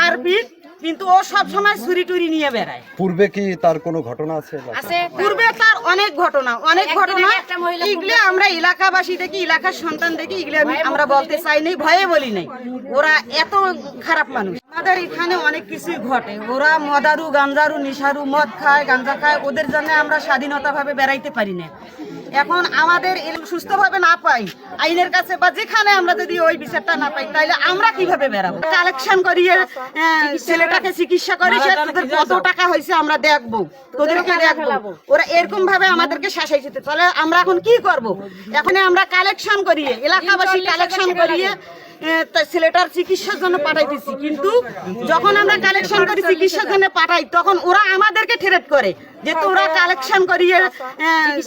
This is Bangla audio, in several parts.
আরবিট কিন্তু ও সব সময় চুরি টুরি নিয়ে বেড়ায়। পূর্বে কি তার কোনো ঘটনা আছে? পূর্বে তার অনেক ঘটনা এগুলো আমরা এলাকাবাসী দেখি, এলাকার সন্তান দেখি, এগুলো আমরা বলতে চাই নাই, ভয়ে বলি নাই। ওরা এত খারাপ মানুষ। আমাদের এখানে অনেক কিছুই ঘটে। ওরা মদারু গাঞ্জারু নিশারু মদ খায়, গাঞ্জা খায়। ওদের জন্য আমরা স্বাধীনতা ভাবে বেড়াইতে পারি না। এখন আমাদের সুস্থভাবে না পাই আইনের কাছে বা যেখানে আমরা যদি ওই বিচারটা না পাই, তাইলে আমরা কিভাবে বেড়াবো? কালেকশন করিয়ে ছেলেটাকে চিকিৎসা করি, সে তোদের কত টাকা হয়েছে আমরা দেখবো, তোদেরকে দেখবো। ওরা এরকম ভাবে আমাদেরকে শাসাইছে। তাহলে আমরা এখন কি করব? এখন আমরা কালেকশন করিয়ে, এলাকাবাসী কালেকশন করিয়ে ছেলেটার চিকিৎসার জন্য পাঠাইতেছি। কিন্তু যখন আমরা কালেকশন করি চিকিৎসার জন্য পাঠাই, তখন ওরা আমাদেরকে থ্রেট করে যে তোরা কালেকশন করিয়ে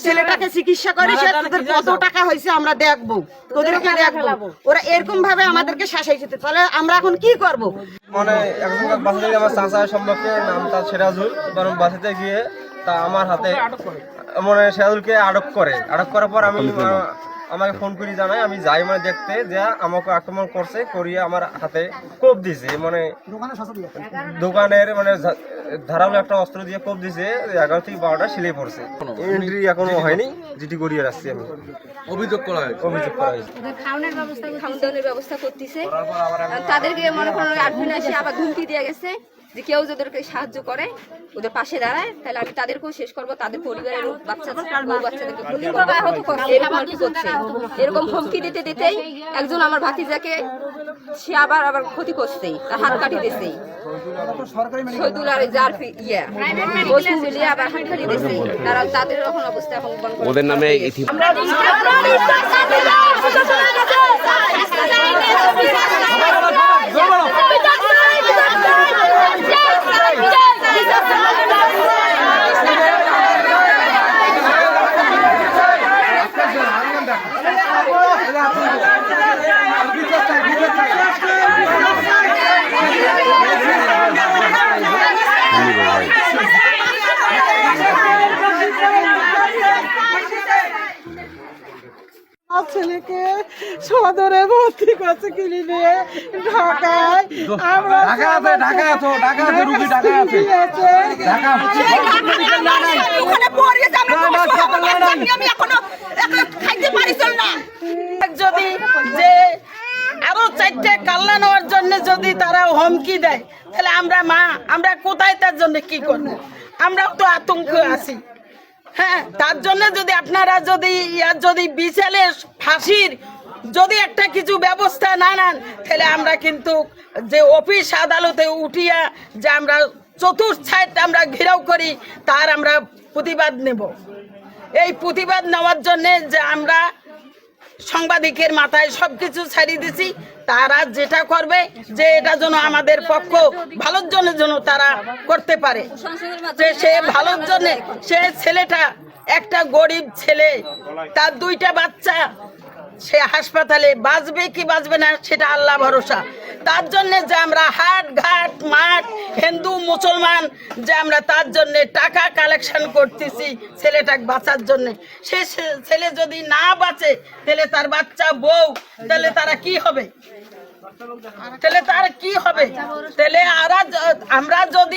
ছেলেটাকে চিকিৎসা করি, সে তোদের কত টাকা হয়েছে আমরা দেখবো, তোদেরকে দেখবো। ওরা এরকম ভাবে আমাদেরকে শাসাইছে। তাহলে আমরা এখন কি করব? মানে একজন বাসাতে আমার চাচার সম্পর্কে নাম তার সিরাজুল, বরং বাসাতে গিয়ে তা আমার হাতে মানে সিরাজুলকে আটক করার পর আমি আমাকে ফোন করে জানাই, আমি যাই মানে দেখতে, যে আমাকে আক্রমণ করছে, করিয়ে আমার হাতে কোপ দিছে, মানে দোকানের মানে ধারালো একটা অস্ত্র দিয়ে কোপ দিছে। 11 থেকে 12টা সিলাই পড়ছে। এন্ট্রি এখনো হয়নি, জিটি করিয়ে রাখছি আমি। অভিযোগ করা হয়েছে। খাওয়ানোর ব্যবস্থা করতেছে। তাদেরকে মনে করেন আডমিন এসে আবার ধুমকি দিয়ে গেছে যে কেউ যাদেরকে সাহায্য করে, ওদের পাশে দাঁড়ায়, তাহলে আমি তাদেরকেও শেষ করবো। তাদের পরিবারের বাচ্চাদেরকে ক্ষতি করবো, আহত করছে, এরকম আর কি করছে। এরকম হুমকি দিতে দিতেই একজন আমার ভাতিজাকে সে আবার ক্ষতি করছে, তার হাত কাটি দিয়েছে। শহীদুল আর যার মিলিয়ে আবার হাত কাটি দিয়েছে। তারা তাদের এখন অবস্থা এখন ওদের নামে ছেলেকে সদরে ভর্তি করছে ক্লিনিকে ঢাকায়। আমরা যদি যে আরো 4টে কাল্লা নেওয়ার জন্য যদি তারা হুমকি দেয়, তাহলে আমরা কোথায় তার জন্য কি করবো? আমরাও তো আতঙ্ক আছি। হ্যাঁ, তার জন্য যদি আপনারা যদি বিচারে ফাঁসির যদি একটা কিছু ব্যবস্থা না নেন, তাহলে আমরা কিন্তু যে অফিস আদালতে উঠিয়া যে আমরা চতুর্থ সাইড আমরা ঘেরাও করি, তার আমরা প্রতিবাদ নেব। এই প্রতিবাদ নেওয়ার জন্যে যে আমরা সাংবাদিকের মাথায় সবকিছু ছাড়িয়ে দিছি। তারা যেটা করবে, যে এটা যেন আমাদের পক্ষ ভালোর জন্য যেন তারা করতে পারে, যে সে ভালোর জন্য। সে ছেলেটা একটা গরিব ছেলে, তার 2টা বাচ্চা, সে হাসপাতালে বাঁচবে কি বাঁচবে না সেটা আল্লাহ ভরসা। তার জন্য যে আমরা হাট ঘাট মাঠ হিন্দু মুসলমান যে আমরা তার জন্য টাকা কালেকশন করতেছি ছেলেটাকে বাঁচার জন্য। সে ছেলে যদি না বাঁচে, তাহলে তার বাচ্চা বউ, তাহলে তারা কি হবে? তাহলে আমরা যদি